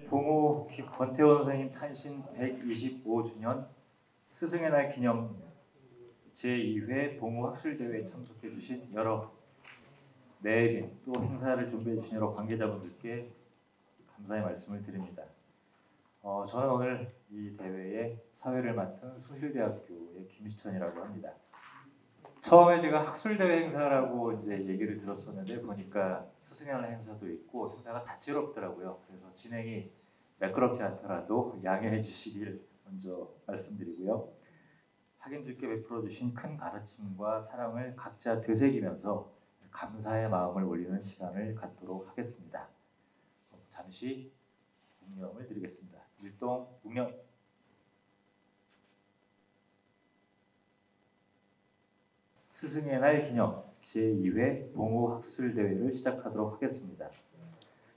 봉우 권태원 선생님 탄신 125주년 스승의 날 기념 제2회 봉우 학술대회에 참석해 주신 여러 내빈 또 행사를 준비해 주신 여러 관계자분들께 감사의 말씀을 드립니다. 저는 오늘 이 대회의 사회를 맡은 숭실대학교의 김시천이라고 합니다. 처음에 제가 학술대회 행사라고 이제 얘기를 들었었는데 보니까 스승의 날 행사도 있고 행사가 다채롭더라고요. 그래서 진행이 매끄럽지 않더라도 양해해 주시길 먼저 말씀드리고요. 학인들께 베풀어 주신 큰 가르침과 사랑을 각자 되새기면서 감사의 마음을 올리는 시간을 갖도록 하겠습니다. 잠시 묵념을 드리겠습니다. 일동 묵념. 스승의 날 기념 제2회 봉우 학술대회를 시작하도록 하겠습니다.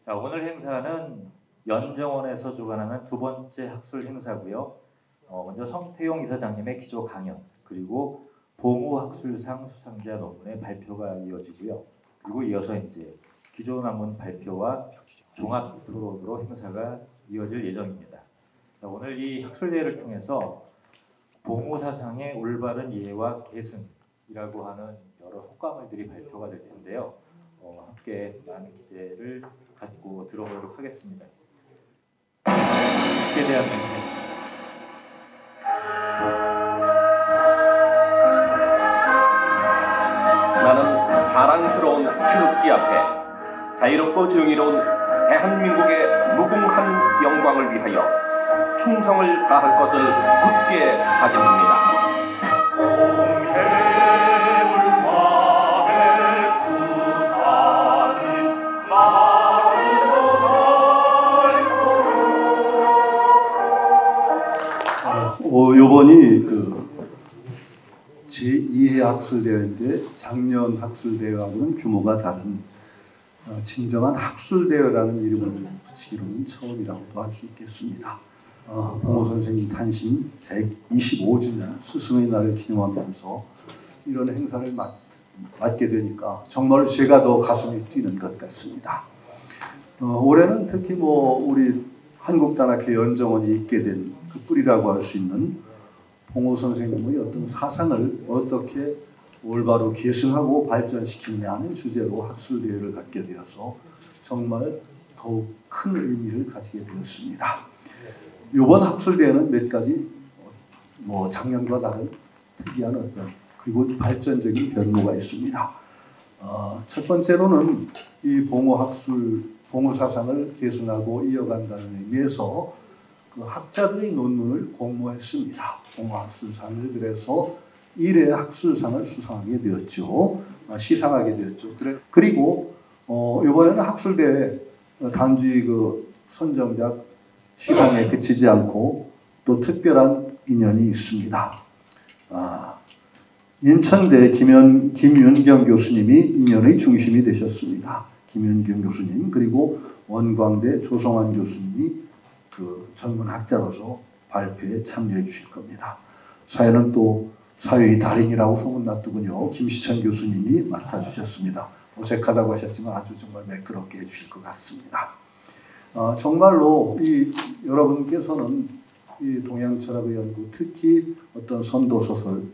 자, 오늘 행사는 연정원에서 주관하는 두 번째 학술 행사고요. 먼저 성태용 이사장님의 기조 강연, 그리고 봉우 학술상 수상자 논문의 발표가 이어지고요. 그리고 이어서 이제 기조 논문 발표와 종합 토론으로 행사가 이어질 예정입니다. 자, 오늘 이 학술대회를 통해서 봉우 사상의 올바른 이해와 계승이라고 하는 여러 효과물들이 발표가 될 텐데요. 함께 많은 기대를 갖고 들어보도록 하겠습니다. 학에 대한 나는 자랑스러운 태극기 앞에 자유롭고 정의로운 대한민국의 무궁한 영광을 위하여 충성을 다할 것을 굳게 다짐합니다. 요번이 제2회 학술대회인데 작년 학술대회하고는 규모가 다른 진정한 학술대회라는 이름을 붙이기로는 처음이라고도 할 수 있겠습니다. 봉우 선생님 탄신 125주년 스승의 날을 기념하면서 이런 행사를 맡게 되니까 정말 제가 더 가슴이 뛰는 것 같습니다. 올해는 특히 우리 한국단학회 연정원이 있게 된 그 뿌리라고 할 수 있는 봉우 선생님의 어떤 사상을 어떻게 올바로 계승하고 발전시키느냐 하는 주제로 학술대회를 갖게 되어서 정말 더욱 큰 의미를 가지게 되었습니다. 이번 학술대회는 몇 가지 작년과 다른 특이한 어떤 그리고 발전적인 변모가 있습니다. 첫 번째로는 이 봉우 사상을 계승하고 이어간다는 의미에서 그 학자들의 논문을 공모했습니다. 봉우 학술상을 그래서 1회 학술상을 수상하게 되었죠. 시상하게 되었죠. 그리고 이번에는 학술대회 단지 그 선정작 시상에 그치지 않고 또 특별한 인연이 있습니다. 인천대 김윤경 교수님이 인연의 중심이 되셨습니다. 김윤경 교수님 그리고 원광대 조성환 교수님이 그 전문 학자로서 발표에 참여해 주실 겁니다. 사회는 또 사회의 달인이라고 소문났더군요. 김시천 교수님이 맡아주셨습니다. 어색하다고 하셨지만 아주 정말 매끄럽게 해주실 것 같습니다. 정말로 여러분께서는 이 동양철학의 연구, 특히 어떤 선도소설이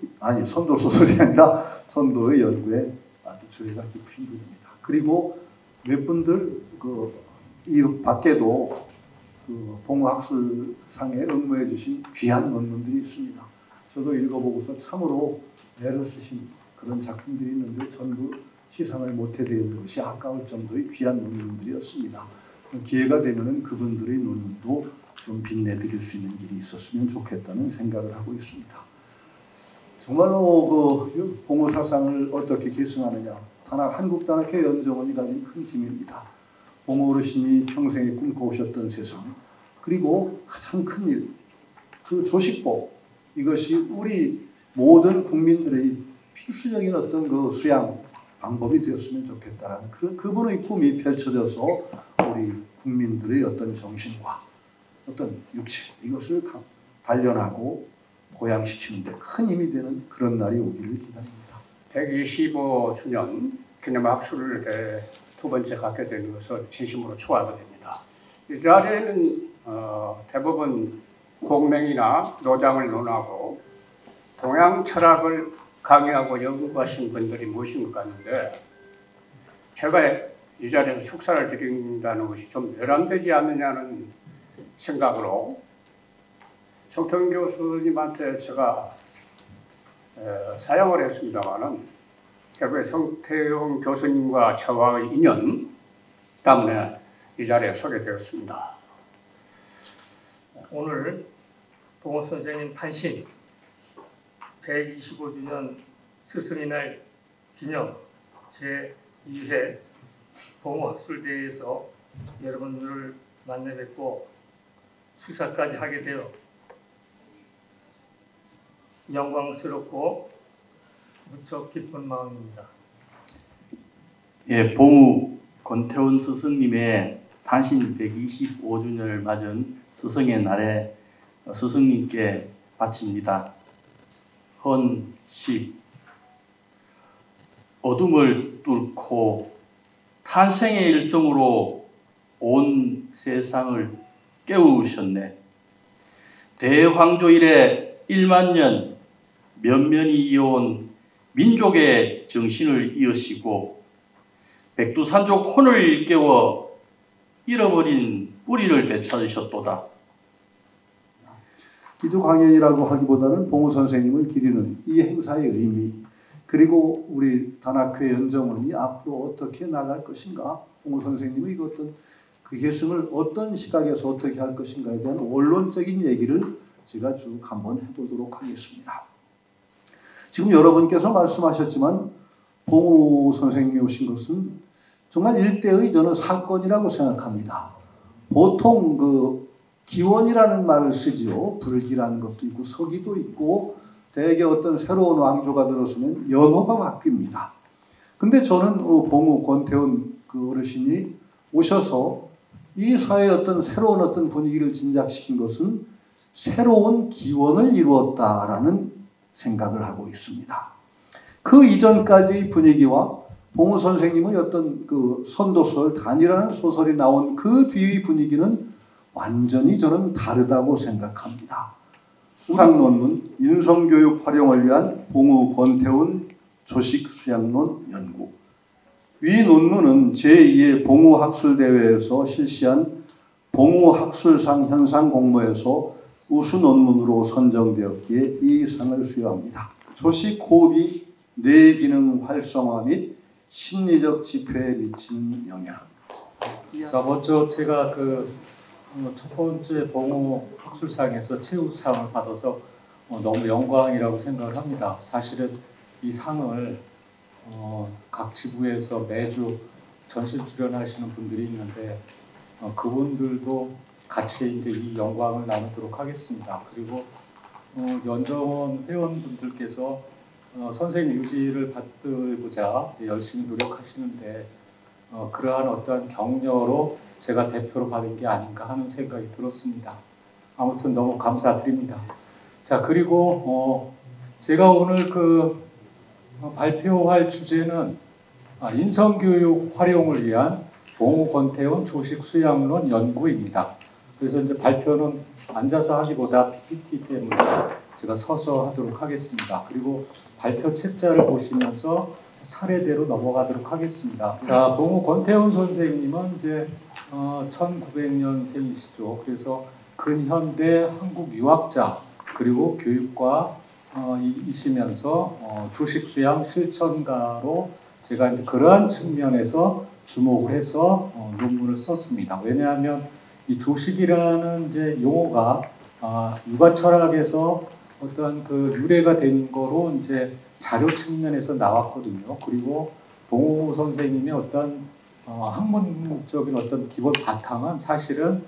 아니라 선도의 연구에 아주 조예가 깊으신 분입니다. 그리고 몇 분들 이 밖에도 봉우 학술상에 응모해 주신 귀한 논문들이 있습니다. 저도 읽어보고서 참으로 애를 쓰신 그런 작품들이 있는데 전부 시상을 못해드리는 것이 아까울 정도의 귀한 논문들이었습니다. 기회가 되면 그분들의 논문도 좀 빛내드릴 수 있는 길이 있었으면 좋겠다는 생각을 하고 있습니다. 정말로 봉우 사상을 어떻게 계승하느냐, 한국단학회 연정원이 가진 큰 짐입니다. 봉우 어르신이 평생에 꿈꿔오셨던 세상, 그리고 가장 큰 일, 그 조직법, 이것이 우리 모든 국민들의 필수적인 어떤 그 수양 방법이 되었으면 좋겠다라는 그분의 꿈이 펼쳐져서 우리 국민들의 어떤 정신과 어떤 육체, 이것을 단련하고 보양시키는 데 큰 힘이 되는 그런 날이 오기를 기다립니다. 125주년 기념학술대회 두 번째 갖게 되는 것을 진심으로 축하드립니다. 이 자리에는 대부분 공명이나 노장을 논하고 동양 철학을 강의하고 연구하신 분들이 모신 것 같은데 제가 이 자리에서 축사를 드린다는 것이 좀 외람되지 않느냐는 생각으로 성태훈 교수님한테 제가 사양을 했습니다마는 결국에 성태훈 교수님과 저와의 인연 때문에 이 자리에 서게 되었습니다. 오늘 봉호 선생님 탄신 125주년 스승의 날 기념 제2회 봉호 학술대회에서 여러분들을 만나 뵙고 수사까지 하게 되어 영광스럽고 무척 기쁜 마음입니다. 예, 봉우 권태훈 스승님의 탄신 125주년을 맞은 스승의 날에 스승님께 바칩니다. 헌시 어둠을 뚫고 탄생의 일성으로 온 세상을 깨우셨네. 대황조 이래 1만 년 면면이 이어온 민족의 정신을 이으시고 백두산족 혼을 일깨워 잃어버린 뿌리를 되찾으셨도다. 기도 강연이라고 하기보다는 봉우 선생님을 기리는 이 행사의 의미, 그리고 우리 단학회 연정원이 앞으로 어떻게 나갈 것인가, 봉우 선생님의 그 계승을 어떤 시각에서 어떻게 할 것인가에 대한 원론적인 얘기를 제가 쭉 한번 해보도록 하겠습니다. 지금 여러분께서 말씀하셨지만 봉우 선생님이 오신 것은 정말 일대의 저는 사건이라고 생각합니다. 보통 그 기원이라는 말을 쓰지요. 불기라는 것도 있고 서기도 있고 대개 어떤 새로운 왕조가 들어서면 연호가 바뀝니다. 근데 저는 봉우 권태훈 그 어르신이 오셔서 이 사회의 어떤 새로운 어떤 분위기를 진작시킨 것은 새로운 기원을 이루었다라는 생각을 하고 있습니다. 그 이전까지 분위기와 봉우 선생님의 어떤 그 선도설, 단이라는 소설이 나온 그 뒤의 분위기는 완전히 저는 다르다고 생각합니다. 수상 논문 인성교육 활용을 위한 봉우 권태훈 조식 수양론 연구. 위 논문은 제2회 봉우 학술대회에서 실시한 봉우 학술상 현상 공모에서 우수 논문으로 선정되었기에 이 상을 수여합니다. 조식 호흡이 뇌 기능 활성화 및 심리적 지표에 미치는 영향. 자, 먼저 제가 첫 번째 봉우 학술상에서 최우수상을 받아서 너무 영광이라고 생각을 합니다. 사실은 이 상을 각 지부에서 매주 전시 출연하시는 분들이 있는데 그분들도 같이 이제 이 영광을 나누도록 하겠습니다. 그리고 연정원 회원분들께서 선생님 유지를 받들고자 이제 열심히 노력하시는데 그러한 어떠한 격려로 제가 대표로 받은 게 아닌가 하는 생각이 들었습니다. 아무튼 너무 감사드립니다. 자, 그리고 제가 오늘 발표할 주제는 인성교육 활용을 위한 봉우 권태훈 조식 수양론 연구입니다. 그래서 이제 발표는 앉아서 하기보다 PPT 때문에 제가 서서 하도록 하겠습니다. 그리고 발표 책자를 보시면서 차례대로 넘어가도록 하겠습니다. 자, 봉우 권태훈 선생님은 이제 1900년생이시죠. 그래서 근현대 한국 유학자 그리고 교육과 이시면서 조식 수양 실천가로 제가 이제 그러한 측면에서 주목을 해서 논문을 썼습니다. 왜냐하면 이 조식이라는 이제 용어가 육아 철학에서 어떤 그 유래가 된 거로 이제 자료 측면에서 나왔거든요. 그리고 봉우 선생님의 어떤 학문적인 어떤 기본 바탕은 사실은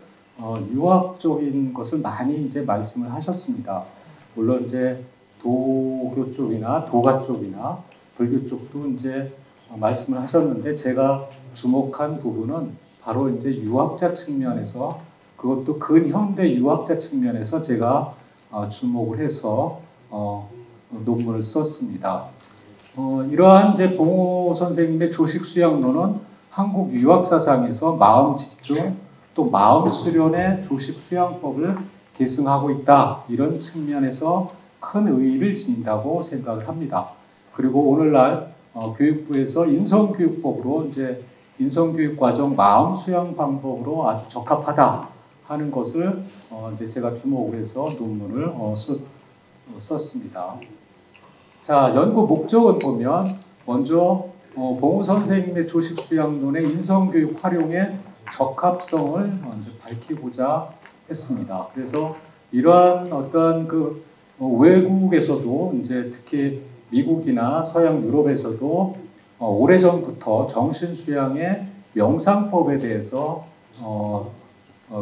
유학적인 것을 많이 이제 말씀을 하셨습니다. 물론 이제 도교 쪽이나 도가 쪽이나 불교 쪽도 이제 말씀을 하셨는데 제가 주목한 부분은 바로 이제 유학자 측면에서 그것도 근현대 유학자 측면에서 제가 주목을 해서 논문을 썼습니다. 이러한 이제 봉우 선생님의 조식 수양론은 한국 유학 사상에서 마음 집중, 또 마음 수련의 조식 수양법을 계승하고 있다. 이런 측면에서 큰 의의를 지닌다고 생각을 합니다. 그리고 오늘날 교육부에서 인성교육법으로 이제 인성교육 과정 마음 수양 방법으로 아주 적합하다 하는 것을 이제 제가 주목을 해서 논문을 썼습니다. 자, 연구 목적은 보면 먼저 봉우 선생님의 조식 수양론의 인성교육 활용의 적합성을 먼저 밝히고자 했습니다. 그래서 이러한 어떤 그 외국에서도 이제 특히 미국이나 서양 유럽에서도 오래전부터 정신 수양의 명상법에 대해서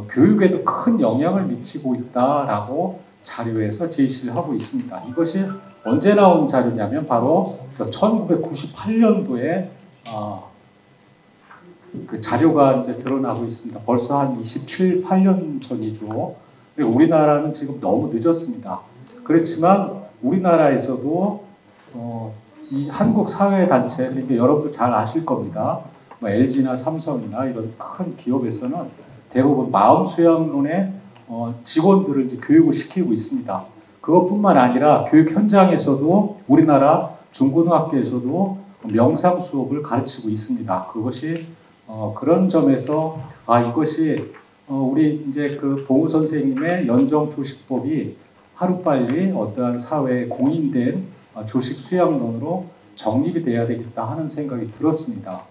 교육에도 큰 영향을 미치고 있다라고 자료에서 제시를 하고 있습니다. 이것이 언제 나온 자료냐면 바로 1998년도에 그 자료가 이제 드러나고 있습니다. 벌써 한 27, 8년 전이죠. 우리나라는 지금 너무 늦었습니다. 그렇지만 우리나라에서도 이 한국 사회 단체, 그러니까 여러분들 잘 아실 겁니다. 뭐 LG나 삼성이나 이런 큰 기업에서는 대부분 마음 수양론의 직원들을 이제 교육을 시키고 있습니다. 그것뿐만 아니라 교육 현장에서도 우리나라 중고등학교에서도 명상 수업을 가르치고 있습니다. 그것이 그런 점에서 이것이 우리 이제 그 봉우 선생님의 연정 조식법이 하루빨리 어떠한 사회에 공인된 조식 수양론으로 정립이 돼야 되겠다 하는 생각이 들었습니다.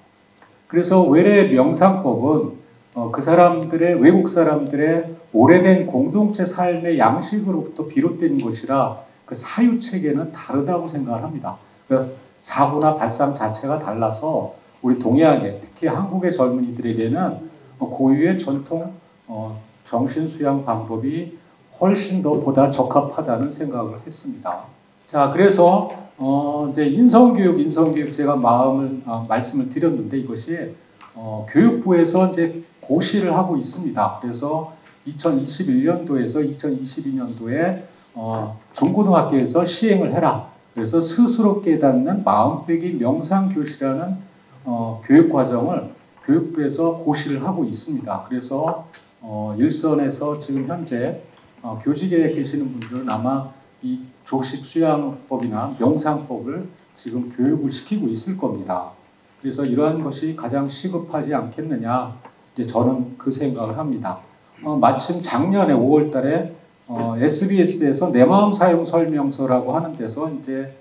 그래서 외래 명상법은 그 사람들의 외국 사람들의 오래된 공동체 삶의 양식으로부터 비롯된 것이라 그 사유 체계는 다르다고 생각을 합니다. 그래서 사고나 발상 자체가 달라서 우리 동양의 특히 한국의 젊은이들에게는 고유의 전통 정신 수양 방법이 훨씬 더 보다 적합하다는 생각을 했습니다. 자, 그래서 이제 인성교육 제가 말씀을 드렸는데 이것이 교육부에서 이제 고시를 하고 있습니다. 그래서 2021년도에서 2022년도에 중고등학교에서 시행을 해라. 그래서 스스로 깨닫는 마음 빼기 명상교실이라는 교육 과정을 교육부에서 고시를 하고 있습니다. 그래서 일선에서 지금 현재 교직에 계시는 분들은 아마 이 조식 수양법이나 명상법을 지금 교육을 시키고 있을 겁니다. 그래서 이러한 것이 가장 시급하지 않겠느냐, 이제 저는 그 생각을 합니다. 마침 작년에 5월달에 SBS에서 내 마음 사용 설명서라고 하는 데서 이제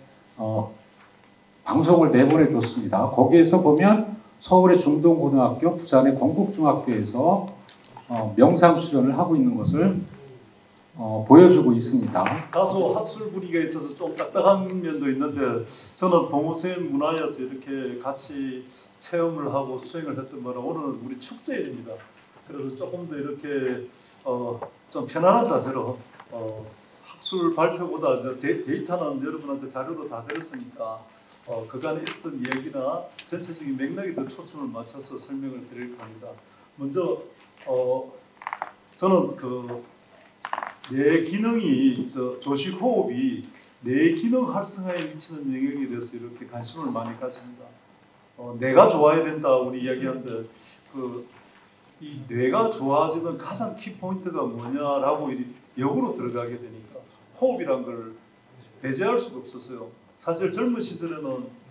방송을 내보내줬습니다. 거기에서 보면 서울의 중동고등학교, 부산의 건국중학교에서 명상 수련을 하고 있는 것을 보여주고 있습니다. 다소 학술 분위기가 있어서 좀 딱딱한 면도 있는데 저는 봉우쌤 문화에서 이렇게 같이 체험을 하고 수행을 했던 거라 오늘은 우리 축제일입니다. 그래서 조금 더 이렇게 좀 편안한 자세로 학술 발표보다 데이터는 여러분한테 자료로 다 드렸으니까 그간에 있었던 이야기나 전체적인 맥락에 더 초점을 맞춰서 설명을 드릴 겁니다. 먼저 저는 뇌 기능이 조식 호흡이 뇌 기능 활성화에 미치는 영향에 대해서 이렇게 관심을 많이 가집니다. 뇌가 좋아야 된다 우리 이야기하는데 이 뇌가 좋아지는 가장 키 포인트가 뭐냐라고 역으로 들어가게 되니까 호흡이란 걸 배제할 수가 없었어요. 사실 젊은 시절에는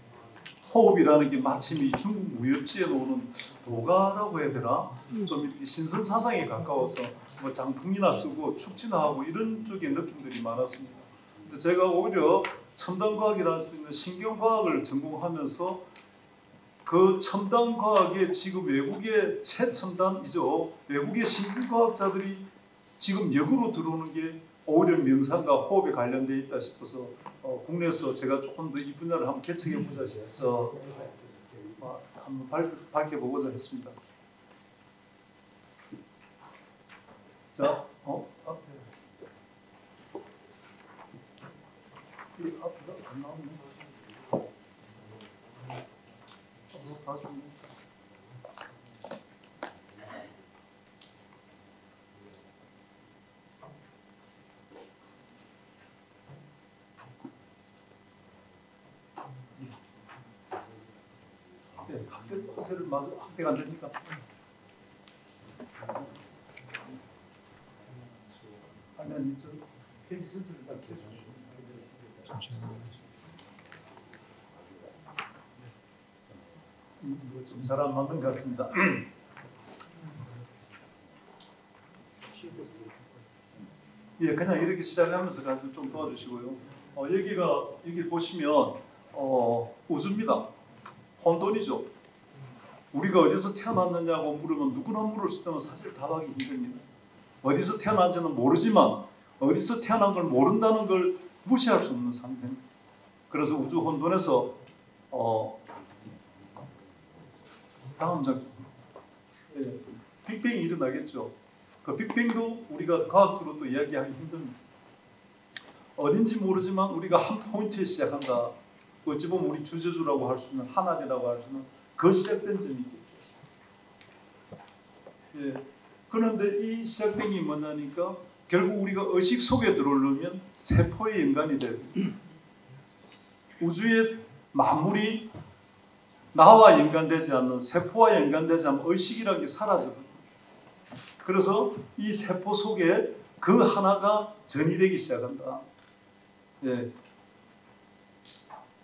호흡이라는 게 마침 이 중국 무협지에 나오는 도가라고 해야 되나? 좀 이렇게 신선 사상에 가까워서 뭐 장풍이나 쓰고 축지나 하고 이런 쪽의 느낌들이 많았습니다. 근데 제가 오히려 첨단과학이라 할 수 있는 신경과학을 전공하면서 그 첨단과학에 지금 외국의 최첨단이죠. 외국의 신경과학자들이 지금 역으로 들어오는 게 오히려 명상과 호흡에 관련되어 있다 싶어서 국내에서 제가 조금 더 이 분야를 한번 개척해 보자 해서 한번 밝혀보고자 했습니다. 자, 앞에가 안 나오네. 학대를 맞아 학대가 안 되니까. 아니 저 페이지 순서를 딱 해주시고. 이거 좀 잘 안 맞는 것 같습니다. 예, 그냥 이렇게 시작하면서 가지고 좀 도와주시고요. 여기 보시면 우주입니다. 혼돈이죠. 우리가 어디서 태어났느냐고 물으면 누구나 물을 수 있다면 사실 답하기 힘듭니다. 어디서 태어난지는 모르지만 어디서 태어난 걸 모른다는 걸 무시할 수 없는 상태입니다. 그래서 우주 혼돈에서 다음 장 빅뱅이 일어나겠죠. 그 빅뱅도 우리가 과학적으로 또 이야기하기 힘듭니다. 어딘지 모르지만 우리가 한 포인트에 시작한다. 어찌 보면 우리 주제주라고 할 수 있는 하나리라고 할 수 있는 그 시작된 점이 있겠죠. 예. 그런데 이 시작된 게 뭐냐니까 결국 우리가 의식 속에 들어오려면 세포에 연관이 돼요. 우주의 만물이 나와 연관되지 않는 세포와 연관되지 않는 의식이라는 게 사라져요. 그래서 이 세포 속에 그 하나가 전이되기 시작한다. 예.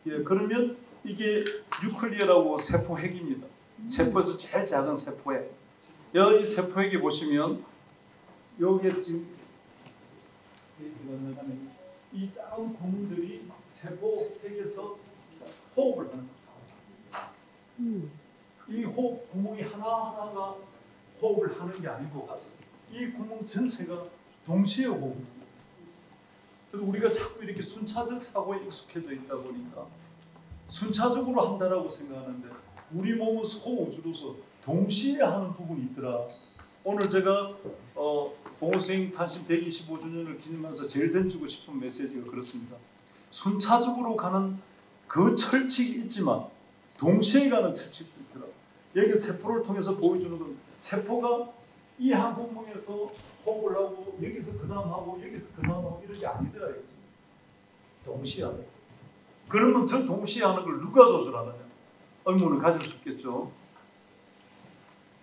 예, 그러면 이게 뉴클리어라고 세포핵입니다. 세포에서 제일 작은 세포핵. 이 세포핵에 보시면 여기에 지금 이 작은 구멍들이 세포핵에서 호흡을 하는 거예요. 이 호흡 구멍이 하나하나가 호흡을 하는 게 아니고 이 구멍 전체가 동시에 호흡입니다. 그래서 우리가 자꾸 이렇게 순차적 사고에 익숙해져 있다 보니까 순차적으로 한다라고 생각하는데 우리 몸은 소우주로서 동시에 하는 부분이 있더라. 오늘 제가 봉우스님 탄신 125주년을 기념하면서 제일 던지고 싶은 메시지가 그렇습니다. 순차적으로 가는 그 철칙이 있지만 동시에 가는 철칙도 있더라. 여기 세포를 통해서 보여주는 건 세포가 이 한 구멍에서 호흡을 하고 여기서 그 다음 하고 여기서 그 다음 하고 이런 게 아니더라. 동시에 하는. 그러면 저 동시에 하는 걸 누가 조절하느냐? 의문을 가질 수 있겠죠.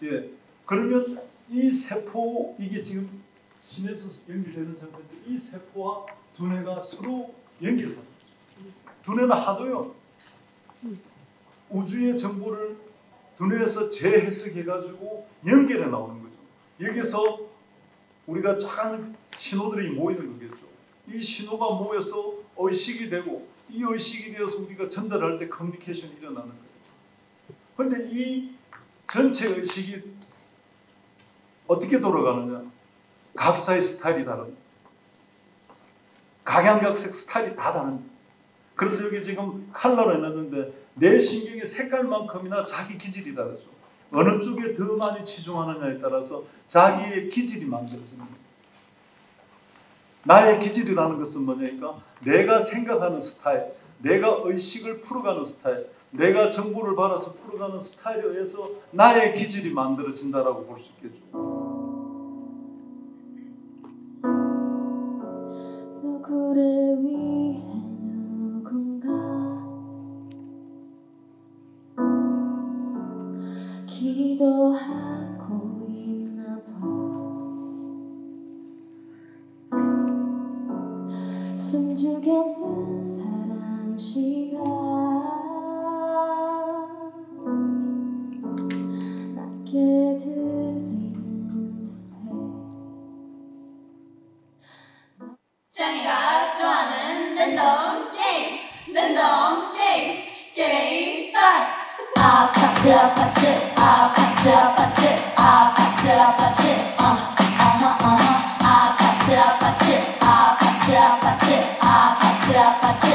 예. 그러면 이 세포 이게 지금 시냅스 연결되는 상태인데 이 세포와 두뇌가 서로 연결합니다. 두뇌는 하도요. 우주의 정보를 두뇌에서 재해석해가지고 연결해 나오는 거죠. 여기서 우리가 작은 신호들이 모이는 거겠죠. 이 신호가 모여서 의식이 되고 이 의식이 되어서 우리가 전달할 때 커뮤니케이션이 일어나는 거예요. 그런데 이 전체 의식이 어떻게 돌아가느냐? 각자의 스타일이 다릅니다. 각양각색 스타일이 다 다릅니다. 그래서 여기 지금 컬러를 해놨는데 내 신경의 색깔만큼이나 자기 기질이 다르죠. 어느 쪽에 더 많이 치중하느냐에 따라서 자기의 기질이 만들어집니다. 나의 기질이라는 것은 뭐냐니까 내가 생각하는 스타일, 내가 의식을 풀어가는 스타일, 내가 정보를 받아서 풀어가는 스타일에 의해서 나의 기질이 만들어진다라고 볼 수 있겠죠. 누구를 위해 누군가 기도하고 있나 봐. 숨죽여 쓴 사랑 시간 낮게 들리는 듯해. 짱이가 좋아하는 랜덤 게임 게임 스타트. 아파트 아파트 아파트 아파트 아파트 아파트 아파트 아파트 아파트 아파트 아파트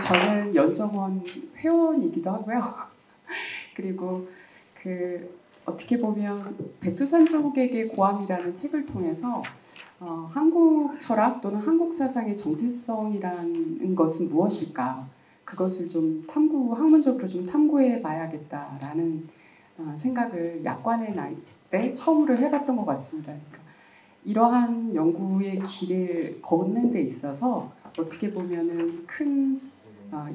저는 연정원 회원이기도 하고요. 그리고 어떻게 보면 백두산족에게 고함이라는 책을 통해서 한국 철학 또는 한국 사상의 정체성이라는 것은 무엇일까? 그것을 좀 학문적으로 좀 탐구해 봐야겠다라는 생각을 약관의 나이 때 처음으로 해봤던 것 같습니다. 그러니까 이러한 연구의 길을 걷는 데 있어서 어떻게 보면은 큰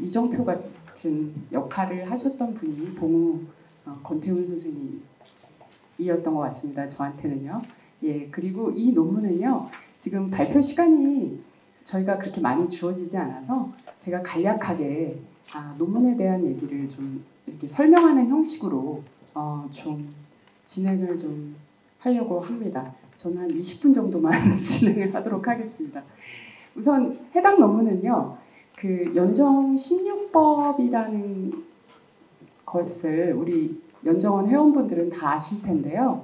이정표 같은 역할을 하셨던 분이 봉우 권태훈 선생님이었던 것 같습니다. 저한테는요. 예, 그리고 이 논문은요. 지금 발표 시간이 저희가 그렇게 많이 주어지지 않아서 제가 간략하게 논문에 대한 얘기를 좀 이렇게 설명하는 형식으로 좀 진행을 좀 하려고 합니다. 저는 한 20분 정도만 진행을 하도록 하겠습니다. 우선 해당 논문은요. 그 연정 16법이라는 것을 우리 연정원 회원분들은 다 아실 텐데요.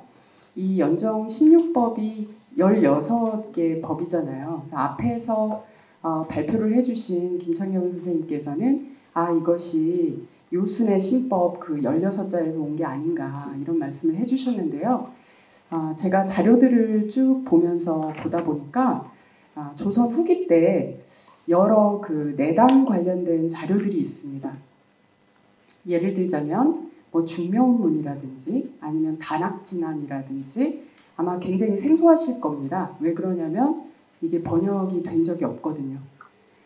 이 연정 16법이 16개 법이잖아요. 그래서 앞에서 발표를 해주신 김창경 선생님께서는 이것이 요순의 신법 그 16자에서 온 게 아닌가 이런 말씀을 해주셨는데요. 제가 자료들을 쭉 보면서 보다 보니까 조선 후기 때 여러 그 내단 관련된 자료들이 있습니다. 예를 들자면 뭐 중명문이라든지 아니면 단학진함이라든지 아마 굉장히 생소하실 겁니다. 왜 그러냐면 이게 번역이 된 적이 없거든요.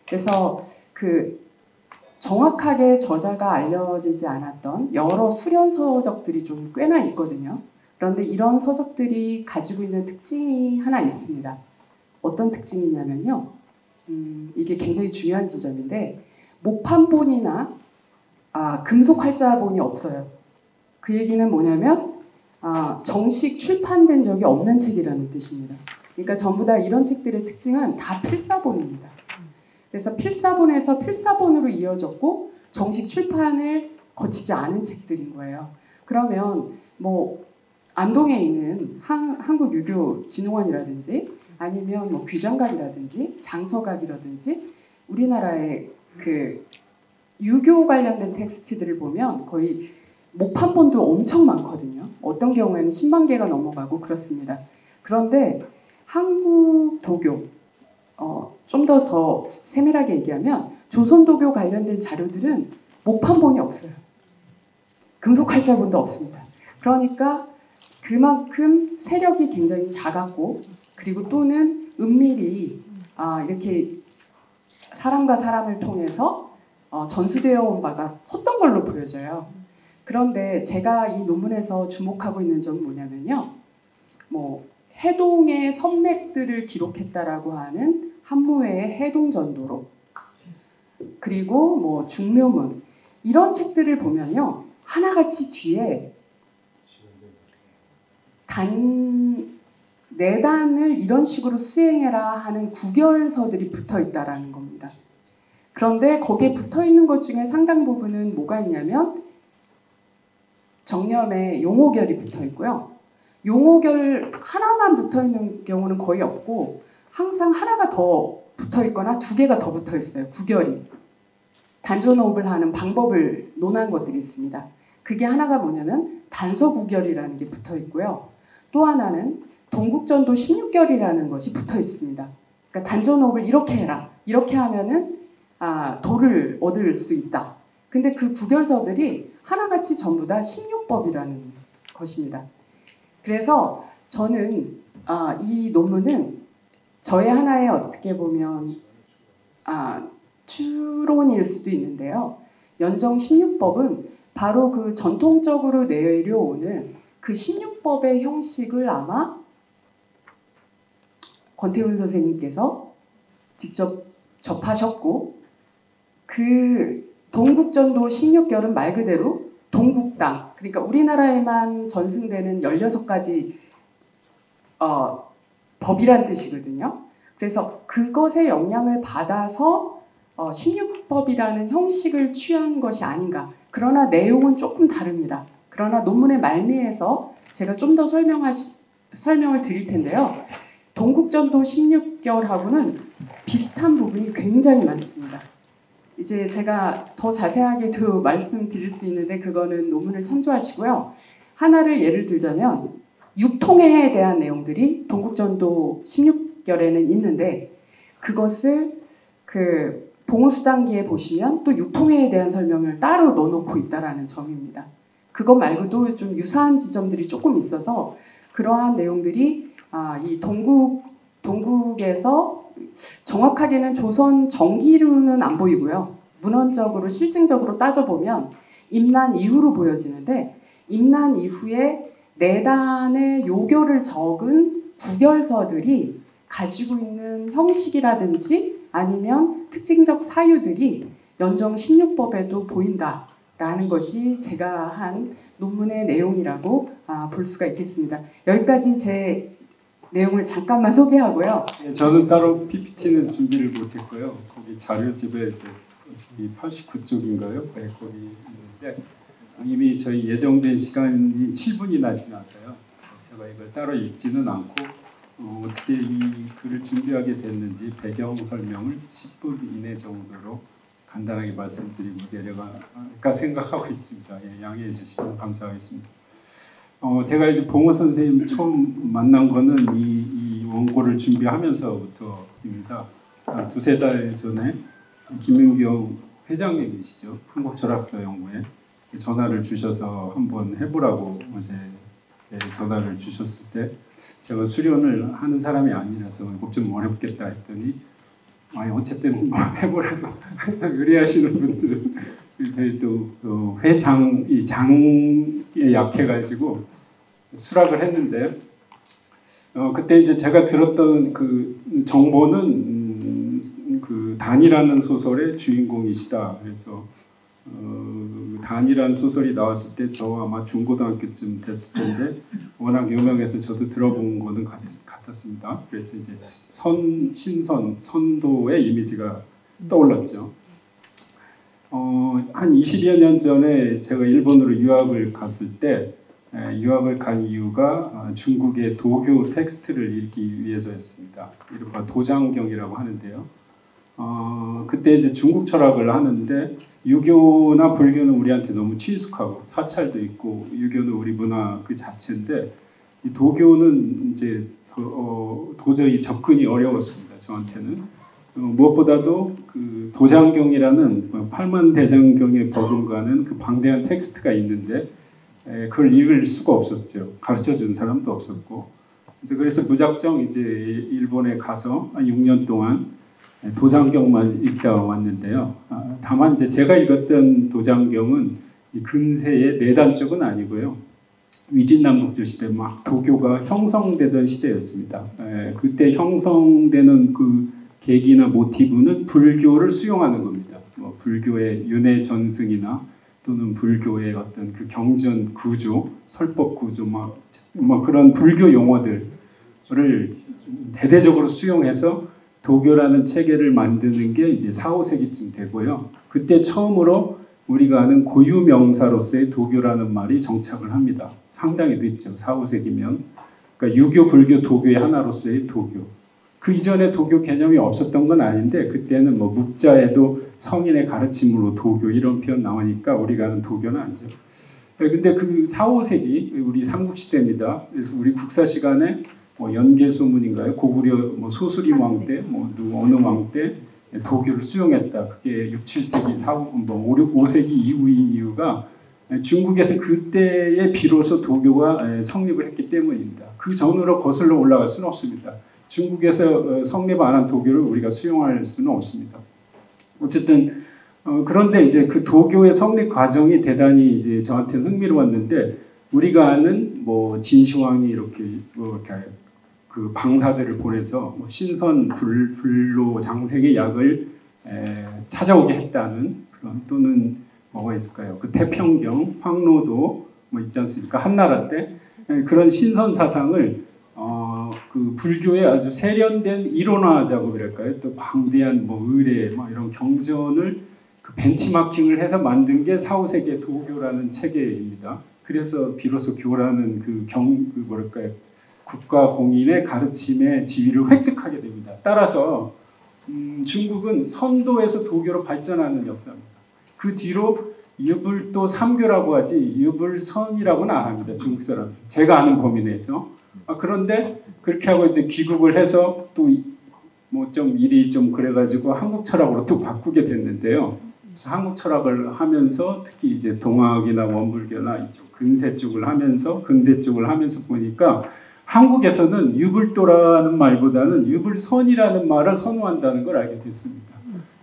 그래서 그 정확하게 저자가 알려지지 않았던 여러 수련 서적들이 좀 꽤나 있거든요. 그런데 이런 서적들이 가지고 있는 특징이 하나 있습니다. 어떤 특징이냐면요. 이게 굉장히 중요한 지점인데 목판본이나 금속 활자본이 없어요. 그 얘기는 뭐냐면 정식 출판된 적이 없는 책이라는 뜻입니다. 그러니까 전부 다 이런 책들의 특징은 다 필사본입니다. 그래서 필사본에서 필사본으로 이어졌고 정식 출판을 거치지 않은 책들인 거예요. 그러면 뭐 안동에 있는 한국유교진흥원이라든지 아니면 뭐 귀정각이라든지 장서각이라든지 우리나라의 그 유교 관련된 텍스트들을 보면 거의 목판본도 엄청 많거든요. 어떤 경우에는 10만 개가 넘어가고 그렇습니다. 그런데 한국 도교, 좀 더 세밀하게 얘기하면 조선도교 관련된 자료들은 목판본이 없어요. 금속활자본도 없습니다. 그러니까 그만큼 세력이 굉장히 작았고 그리고 또는 은밀히 이렇게 사람과 사람을 통해서 전수되어 온 바가 컸던 걸로 보여져요. 그런데 제가 이 논문에서 주목하고 있는 점은 뭐냐면요. 뭐 해동의 선맥들을 기록했다라고 하는 한무회의 해동전도록 그리고 뭐 중묘문 이런 책들을 보면요. 하나같이 뒤에 내단을 이런 식으로 수행해라 하는 구결서들이 붙어 있다라는 겁니다. 그런데 거기에 붙어 있는 것 중에 상당 부분은 뭐가 있냐면 정념에 용오결이 붙어 있고요. 용오결 하나만 붙어 있는 경우는 거의 없고 항상 하나가 더 붙어 있거나 두 개가 더 붙어 있어요. 구결이. 단전호흡을 하는 방법을 논한 것들이 있습니다. 그게 하나가 뭐냐면 단서구결이라는 게 붙어 있고요. 또 하나는 동국전도 16결이라는 것이 붙어 있습니다. 그러니까 단전호흡을 이렇게 해라. 이렇게 하면은 도를 얻을 수 있다. 근데 그 구결서들이 하나같이 전부 다 16법이라는 것입니다. 그래서 저는 이 논문은 저의 하나의 어떻게 보면 추론일 수도 있는데요. 연정 16법은 바로 그 전통적으로 내려오는 그 16법의 형식을 아마 권태훈 선생님께서 직접 접하셨고 그 동국전도 16결은 말 그대로 동국당 그러니까 우리나라에만 전승되는 16가지 법이란 뜻이거든요. 그래서 그것의 영향을 받아서 16법이라는 형식을 취한 것이 아닌가. 그러나 내용은 조금 다릅니다. 그러나 논문의 말미에서 제가 좀 더 설명을 드릴 텐데요. 동국전도 16결하고는 비슷한 부분이 굉장히 많습니다. 이제 제가 더 자세하게도 말씀드릴 수 있는데 그거는 논문을 참조하시고요. 하나를 예를 들자면 육통해에 대한 내용들이 동국전도 16결에는 있는데 그것을 그 동우수단기에 보시면 또 육통해에 대한 설명을 따로 넣어놓고 있다라는 점입니다. 그것 말고도 좀 유사한 지점들이 조금 있어서 그러한 내용들이 이 동국에서 정확하게는 조선 정기로는 안 보이고요. 문헌적으로 실증적으로 따져보면 임난 이후로 보여지는데 임난 이후에 4단의 요결을 적은 부결서들이 가지고 있는 형식이라든지 아니면 특징적 사유들이 연정 16법에도 보인다라는 것이 제가 한 논문의 내용이라고 볼 수가 있겠습니다. 여기까지 제 내용을 잠깐만 소개하고요. 저는 따로 PPT는 준비를 못했고요. 거기 자료집에 이제 이 89쪽인가요? 네, 거기 있는데 이미 저희 예정된 시간이 7분이나 지나서요. 제가 이걸 따로 읽지는 않고 어떻게 이 글을 준비하게 됐는지 배경 설명을 10분 이내 정도로 간단하게 말씀드리고 내려갈까 생각하고 있습니다. 예, 양해해 주시면 감사하겠습니다. 제가 이제 봉호 선생님 처음 만난 거는 이 원고를 준비하면서부터입니다. 두세 달 전에 김윤경 회장님이시죠. 한국철학사연구회 전화를 주셔서 한번 해보라고 어제 전화를 주셨을 때 제가 수련을 하는 사람이 아니라서 이거 좀 어렵겠다 했더니 어쨌든 뭐 해보라고 항상 의뢰하시는 분들은 저희 또 회장이 장에 약해가지고 수락을 했는데 그때 이제 제가 들었던 그 정보는 그 단이라는 소설의 주인공이시다. 그래서 단이라는 소설이 나왔을 때 저 아마 중고등학교쯤 됐을 텐데 워낙 유명해서 저도 들어본 거는 같았습니다. 그래서 이제 신선, 선도의 이미지가 떠올랐죠. 한 20여 년 전에 제가 일본으로 유학을 갔을 때 유학을 간 이유가 중국의 도교 텍스트를 읽기 위해서였습니다. 이른바 도장경이라고 하는데요. 그때 이제 중국 철학을 하는데 유교나 불교는 우리한테 너무 친숙하고 사찰도 있고 유교는 우리 문화 그 자체인데 이 도교는 이제 도저히 접근이 어려웠습니다. 저한테는 무엇보다도 그 도장경이라는 팔만대장경에 버금가는 그 방대한 텍스트가 있는데 그걸 읽을 수가 없었죠. 가르쳐준 사람도 없었고 그래서 무작정 이제 일본에 가서 한 6년 동안 도장경만 읽다 왔는데요. 다만 이제 제가 읽었던 도장경은 근세의 내단 쪽은 아니고요. 위진남북조 시대 막 도교가 형성되던 시대였습니다. 그때 형성되는 그 계기나 모티브는 불교를 수용하는 겁니다. 뭐 불교의 윤회 전승이나 또는 불교의 어떤 그 경전 구조, 설법 구조, 뭐 그런 불교 용어들을 대대적으로 수용해서 도교라는 체계를 만드는 게 이제 4, 5세기쯤 되고요. 그때 처음으로 우리가 아는 고유 명사로서의 도교라는 말이 정착을 합니다. 상당히 늦죠. 4, 5세기면. 그러니까 유교, 불교, 도교의 하나로서의 도교. 그 이전에 도교 개념이 없었던 건 아닌데 그때는 뭐 묵자에도 성인의 가르침으로 도교 이런 표현 나오니까 우리가 아는 도교는 아니죠. 근데 그 4, 5세기 우리 삼국시대입니다. 그래서 우리 국사 시간에 뭐 연개소문인가요? 고구려 뭐 소수림 왕 때, 뭐 어느 왕 때 도교를 수용했다. 그게 6, 7세기, 5세기 이후인 이유가 중국에서 그때에 비로소 도교가 성립을 했기 때문입니다. 그 전으로 거슬러 올라갈 수는 없습니다. 중국에서 성립 안 한 도교를 우리가 수용할 수는 없습니다. 어쨌든 그런데 이제 그 도교의 성립 과정이 대단히 이제 저한테는 흥미로웠는데 우리가 아는 뭐 진시황이 이렇게 그 방사들을 보내서 뭐 신선 불로 장생의 약을 찾아오게 했다는 그런 또는 뭐가 있을까요? 그 태평경, 황로도 뭐 있지 않습니까? 한나라 때 그런 신선 사상을 그 불교의 아주 세련된 이론화 작업이랄까요? 또 방대한 뭐 의례, 뭐 이런 경전을 그 벤치마킹을 해서 만든 게 4, 5세기의 도교라는 체계입니다. 그래서 비로소 교라는 그 뭐랄까요? 국가 공인의 가르침의 지위를 획득하게 됩니다. 따라서 중국은 선도에서 도교로 발전하는 역사입니다. 그 뒤로 유불도 3교라고 하지 유불선이라고는 안 합니다. 중국 사람. 제가 아는 범위 내에서. 그런데 그렇게 하고 이제 귀국을 해서 또 뭐 좀 일이 좀 그래가지고 한국 철학으로 또 바꾸게 됐는데요. 그래서 한국 철학을 하면서 특히 이제 동학이나 원불교나 이쪽 근세 쪽을 하면서 근대 쪽을 하면서 보니까 한국에서는 유불도라는 말보다는 유불선이라는 말을 선호한다는 걸 알게 됐습니다.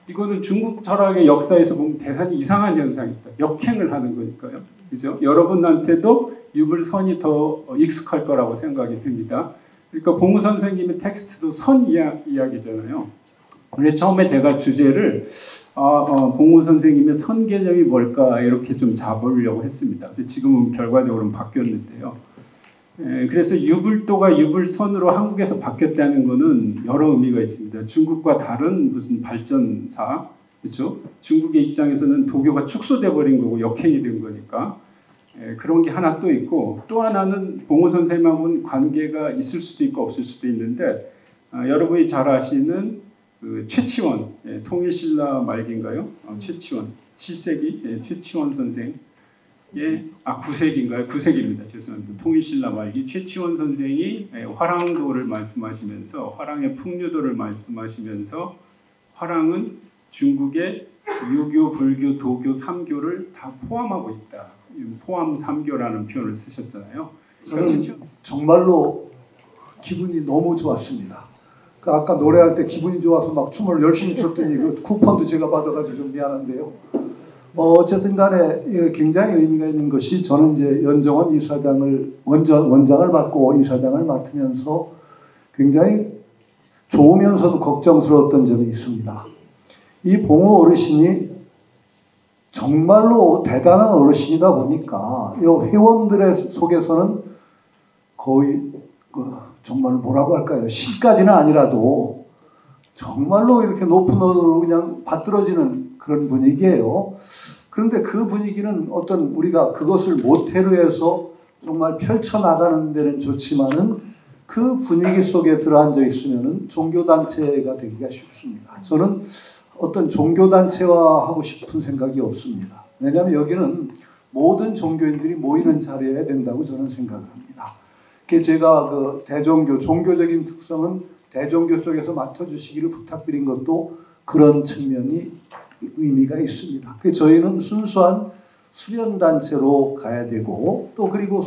이거는 중국 철학의 역사에서 보면 대단히 이상한 현상입니다. 역행을 하는 거니까요. 그죠? 여러분한테도 유불선이 더 익숙할 거라고 생각이 듭니다. 그러니까 봉우 선생님의 텍스트도 선 이야기잖아요. 그래서 처음에 제가 주제를 봉우 선생님의 선 개념이 뭘까 이렇게 좀 잡으려고 했습니다. 근데 지금은 결과적으로는 바뀌었는데요. 그래서 유불도가 유불선으로 한국에서 바뀌었다는 것은 여러 의미가 있습니다. 중국과 다른 무슨 발전사, 그렇죠? 중국의 입장에서는 도교가 축소돼 버린 거고 역행이 된 거니까 그런 게 하나 또 있고, 또 하나는 봉우 선생님하고는 관계가 있을 수도 있고 없을 수도 있는데 여러분이 잘 아시는 그 최치원, 통일신라 말기인가요? 최치원 7세기 최치원 선생. 9세기인가요? 9세기입니다. 죄송합니다. 통일신라 말기 최치원 선생이 화랑도를 말씀하시면서 화랑의 풍류도를 말씀하시면서 화랑은 중국의 유교, 불교, 도교, 삼교를 다 포함하고 있다. 포함 삼교라는 표현을 쓰셨잖아요. 저는 정말로 기분이 너무 좋았습니다. 아까 노래할 때 기분이 좋아서 막 춤을 열심히 췄더니 그 쿠폰도 제가 받아가지고 좀 미안한데요. 어쨌든 간에 굉장히 의미가 있는 것이, 저는 이제 연정원 이사장을 원장을 맡고 이사장을 맡으면서 굉장히 좋으면서도 걱정스러웠던 점이 있습니다. 이 봉우 어르신이 정말로 대단한 어르신이다 보니까 이 회원들의 속에서는 거의 정말 뭐라고 할까요? 신까지는 아니라도 정말로 이렇게 높은 언어로 그냥 받들어지는 그런 분위기예요. 그런데 그 분위기는 어떤 우리가 그것을 모태로 해서 정말 펼쳐나가는 데는 좋지만은 그 분위기 속에 들어앉아 있으면은 종교단체가 되기가 쉽습니다. 저는 어떤 종교단체화하고 싶은 생각이 없습니다. 왜냐하면 여기는 모든 종교인들이 모이는 자리여야 된다고 저는 생각합니다. 제가 그 대종교, 종교적인 특성은 대종교 쪽에서 맡아주시기를 부탁드린 것도 그런 측면이 의미가 있습니다. 저희는 순수한 수련단체로 가야 되고, 또 그리고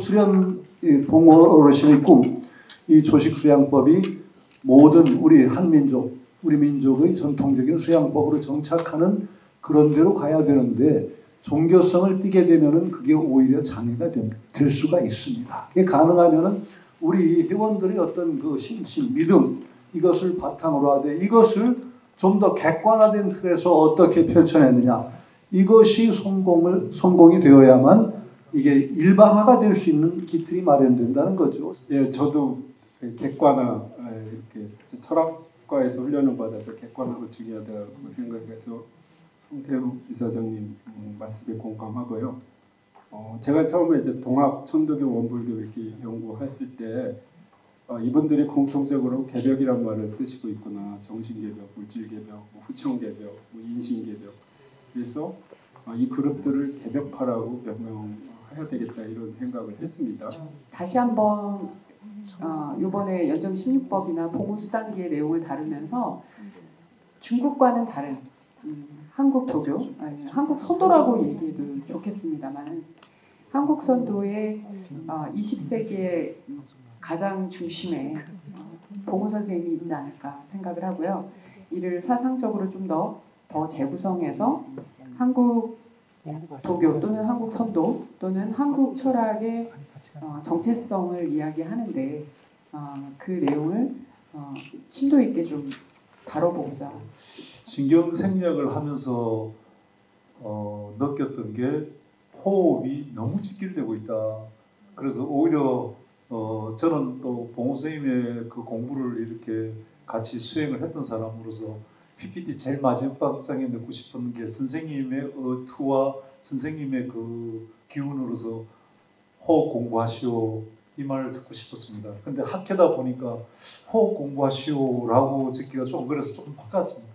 봉우 어르신의 꿈, 이 조식수양법이 모든 우리 한민족, 우리 민족의 전통적인 수양법으로 정착하는 그런 데로 가야 되는데, 종교성을 띠게 되면은 그게 오히려 장애가 될 수가 있습니다. 그게 가능하면은 우리 회원들의 어떤 그 신심, 믿음, 이것을 바탕으로 하되 이것을 좀 더 객관화된 틀에서 어떻게 펼쳐내느냐, 이것이 성공이 되어야만 이게 일반화가 될 수 있는 기틀이 마련된다는 거죠. 예, 저도 객관화, 이렇게 철학과에서 훈련을 받아서 객관화가 중요하다고 생각해서 성태우 이사장님 말씀에 공감하고요. 제가 처음에 이제 동학, 천도교, 원불교 이렇게 연구했을 때 이분들이 공통적으로 개벽이란 말을 쓰시고 있구나. 정신개벽, 물질개벽, 후청개벽, 인신개벽. 그래서 이 그룹들을 개벽파라고 명명해야 되겠다 이런 생각을 했습니다. 다시 한번 이번에 연정 16법이나 봉우 수단기의 내용을 다루면서 중국과는 다른 한국 도교, 아니, 한국 선도라고 얘기해도 좋겠습니다만은 한국 선도의 20세기의 가장 중심에 봉우 선생님이 있지 않을까 생각을 하고요. 이를 사상적으로 좀 더 재구성해서 한국 도교 또는 한국 선도 또는 한국 철학의 정체성을 이야기하는데 그 내용을 심도 있게 좀 다뤄보고자. 신경생략을 하면서 느꼈던 게 호흡이 너무 직결되고 있다. 그래서 오히려 저는 또 봉우 선생님의 그 공부를 이렇게 같이 수행을 했던 사람으로서 PPT 제일 마지막 장에 넣고 싶은 게 선생님의 어투와 선생님의 그 기운으로서 호흡 공부하시오 이 말을 듣고 싶었습니다. 근데 학회다 보니까 호흡 공부하시오라고 듣기가 조금 그래서 조금 바꿨습니다.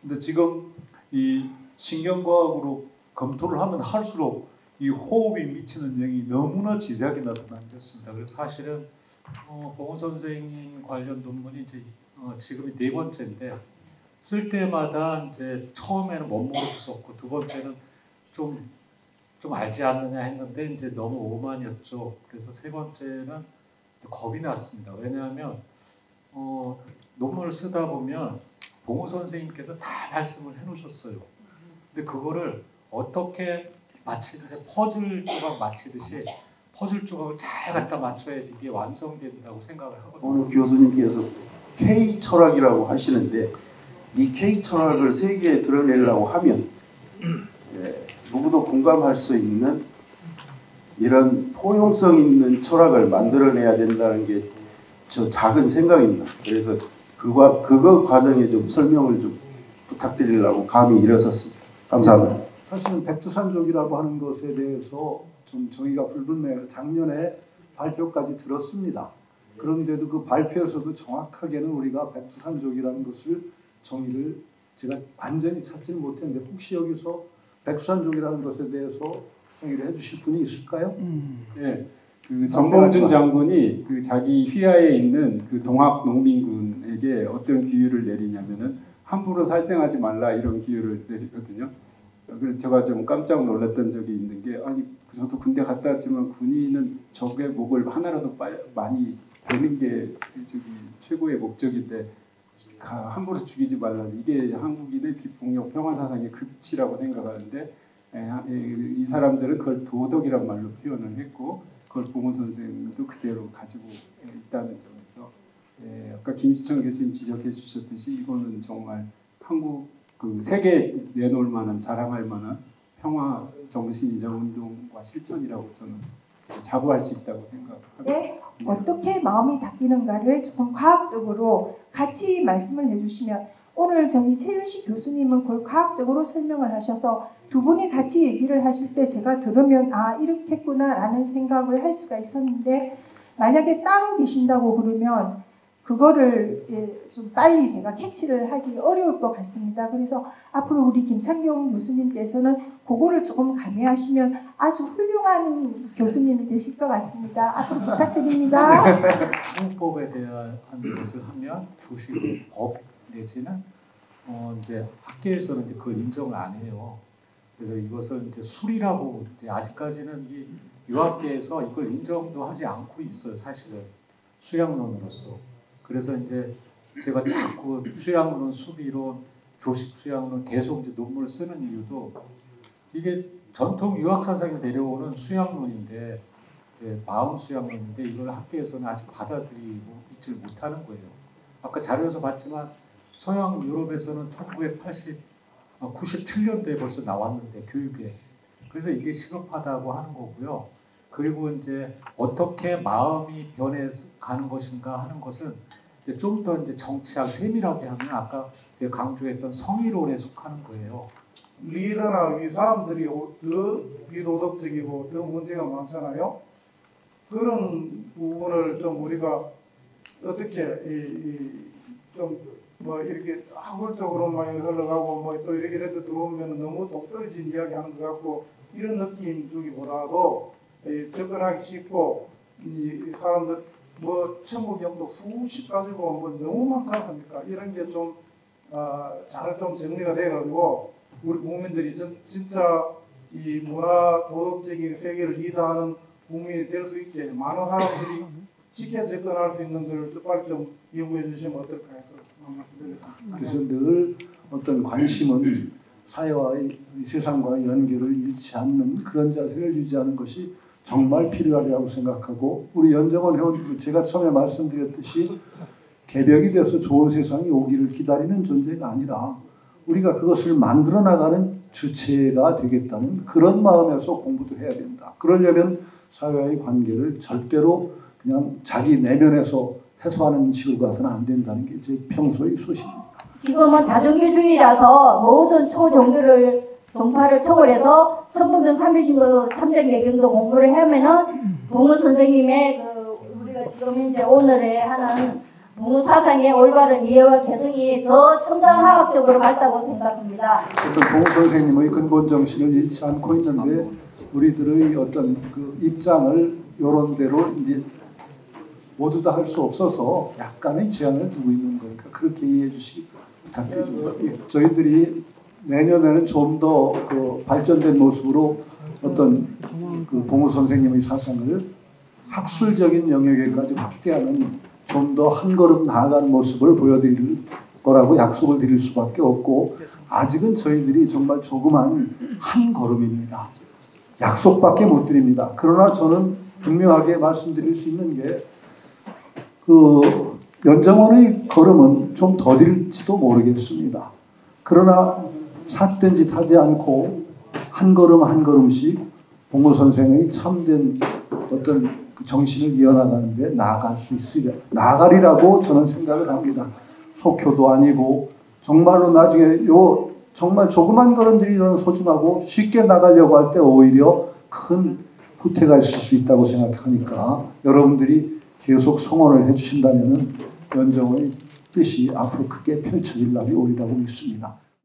근데 지금 이 신경과학으로 검토를 하면 할수록 이 호흡이 미치는 영향이 너무나 지대하게 나타나는 것 그렇습니다. 그래서 사실은 봉호 선생님 관련 논문이 이제 지금이 4번째인데 쓸 때마다 이제 처음에는 멋모르겠었고 두 번째는 좀 알지 않느냐 했는데 이제 너무 오만이었죠. 그래서 세 번째는 겁이 났습니다. 왜냐하면 논문을 쓰다 보면 봉호 선생님께서 다 말씀을 해놓으셨어요. 근데 그거를 어떻게 마치 이제 퍼즐 조각 맞히듯이 퍼즐 조각을 잘 갖다 맞춰야지 이게 완성된다고 생각을 하거든요. 오늘 교수님께서 K 철학이라고 하시는데 이 K 철학을 세계에 드러내려고 하면 누구도 공감할 수 있는 이런 포용성 있는 철학을 만들어내야 된다는 게 저 작은 생각입니다. 그래서 그거 과정에 좀 설명을 좀 부탁드리려고 감히 일어섰습니다. 감사합니다. 사실은 백두산족이라고 하는 것에 대해서 좀 정의가 불분명해서 작년에 발표까지 들었습니다. 그런데도 그 발표에서도 정확하게는 우리가 백두산족이라는 것을 정의를 제가 완전히 찾지는 못했는데 혹시 여기서 백두산족이라는 것에 대해서 정의를 해주실 분이 있을까요? 네, 그 정봉준 장군이 그 자기 휘하에 있는 그 동학 농민군에게 어떤 규율을 내리냐면은 함부로 살생하지 말라 이런 규율을 내리거든요. 그래서 제가 좀 깜짝 놀랐던 적이 있는 게 아니 저도 군대 갔다 왔지만 군인은 적의 목을 하나라도 많이 베는 게 저기 최고의 목적인데 함부로 죽이지 말라. 이게 한국인의 비폭력 평화 사상의 극치라고 생각하는데 이 사람들은 그걸 도덕이란 말로 표현을 했고 그걸 봉호 선생님도 그대로 가지고 있다는 점에서 아까 김시청 교수님 지적해 주셨듯이 이거는 정말 한국 그 세계에 내놓을 만한 자랑할 만한 평화 정신이자 운동과 실천이라고 저는 자부할 수 있다고 생각합니다. 네, 어떻게 마음이 바뀌는가를 조금 과학적으로 같이 말씀을 해주시면 오늘 저희 최윤식 교수님은 그걸 과학적으로 설명을 하셔서 두 분이 같이 얘기를 하실 때 제가 들으면 아 이렇게 했구나라는 생각을 할 수가 있었는데 만약에 따로 계신다고 그러면 그거를 좀 빨리 제가 캐치를 하기 어려울 것 같습니다. 그래서 앞으로 우리 김창룡 교수님께서는 그거를 조금 가미하시면 아주 훌륭한 교수님이 되실 것 같습니다. 앞으로 부탁드립니다. 헌법에 대한 것을 하면 조식의 법 내지는 이제 학계에서는 이제 그걸 인정을 안 해요. 그래서 이것을 이제 술이라고 이제 아직까지는 이 유학계에서 이걸 인정도 하지 않고 있어요. 사실은 수양론으로서. 그래서 이제 제가 자꾸 수양론, 수비론, 조식 수양론 계속 이제 논문을 쓰는 이유도 이게 전통 유학 사상이 내려오는 수양론인데 이제 마음 수양론인데 이걸 학계에서는 아직 받아들이고 있지 못하는 거예요. 아까 자료에서 봤지만 서양 유럽에서는 1997년도에 벌써 나왔는데 교육에 그래서 이게 시급하다고 하는 거고요. 그리고 이제 어떻게 마음이 변해가는 것인가 하는 것은 좀 더 이제 정치학 세밀하게 하면 아까 제가 강조했던 성의론에 속하는 거예요. 리더나 이 사람들이 더 비도덕적이고 더 문제가 많잖아요. 그런 부분을 좀 우리가 어떻게 좀 뭐 이렇게 학술적으로만 흘러가고 뭐 또 이렇게 들어오면 너무 동떨어진 이야기하는 것 같고 이런 느낌 주기보다도 접근하기 쉽고 이 사람들 뭐 천국경도 수십 가지고 뭐 너무 많지 않습니까? 이런 게 좀 잘 좀 정리가 돼가지고 우리 국민들이 진짜 이 문화 도덕적인 세계를 리드하는 국민이 될 수 있게 많은 사람들이 쉽게 접근할 수 있는 걸 빨리 좀 연구해 주시면 어떨까 해서 말씀드리겠습니다. 그래서 늘 어떤 관심은 사회와의 세상과의 연결을 잃지 않는 그런 자세를 유지하는 것이 정말 필요하다고 생각하고 우리 연정원 회원도 제가 처음에 말씀드렸듯이 개벽이 돼서 좋은 세상이 오기를 기다리는 존재가 아니라 우리가 그것을 만들어 나가는 주체가 되겠다는 그런 마음에서 공부도 해야 된다. 그러려면 사회와의 관계를 절대로 그냥 자기 내면에서 해소하는 식으로 가서는 안 된다는 게 제 평소의 소신입니다. 지금은 다종교주의라서 모든 초종교를 종파를 초월해서 천부경 3일신도 참전개경도 공부를 하면은 봉우 선생님의 그 우리가 지금 이제 오늘에 하는 봉우 사상의 올바른 이해와 개성이 더 첨단화학적으로 밝다고 생각합니다. 어떤 봉우 선생님의 근본 정신을 잃지 않고 있는데 우리들의 어떤 그 입장을 요런대로 이제 모두 다 할 수 없어서 약간의 제한을 두고 있는 거니까 그렇게 이해해 주시기 부탁드립니다. 예, 저희들이 내년에는 좀 더 그 발전된 모습으로 어떤 그 봉우 선생님의 사상을 학술적인 영역에까지 확대하는 좀 더 한 걸음 나아간 모습을 보여드릴 거라고 약속을 드릴 수밖에 없고 아직은 저희들이 정말 조그만 한 걸음입니다. 약속밖에 못 드립니다. 그러나 저는 분명하게 말씀드릴 수 있는 게 그 연정원의 걸음은 좀 더딜지도 모르겠습니다. 그러나 삿된 짓 하지 않고 한 걸음 한 걸음씩 봉우 선생의 참된 어떤 그 정신을 이어나가는데 나아갈 수 있으려 나아가리라고 저는 생각을 합니다. 속효도 아니고 정말로 나중에 요 정말 조그만 걸음들이 저는 소중하고 쉽게 나가려고 할 때 오히려 큰 후퇴가 있을 수 있다고 생각하니까 여러분들이 계속 성원을 해주신다면 연정의 뜻이 앞으로 크게 펼쳐질 날이 오리라고 믿습니다.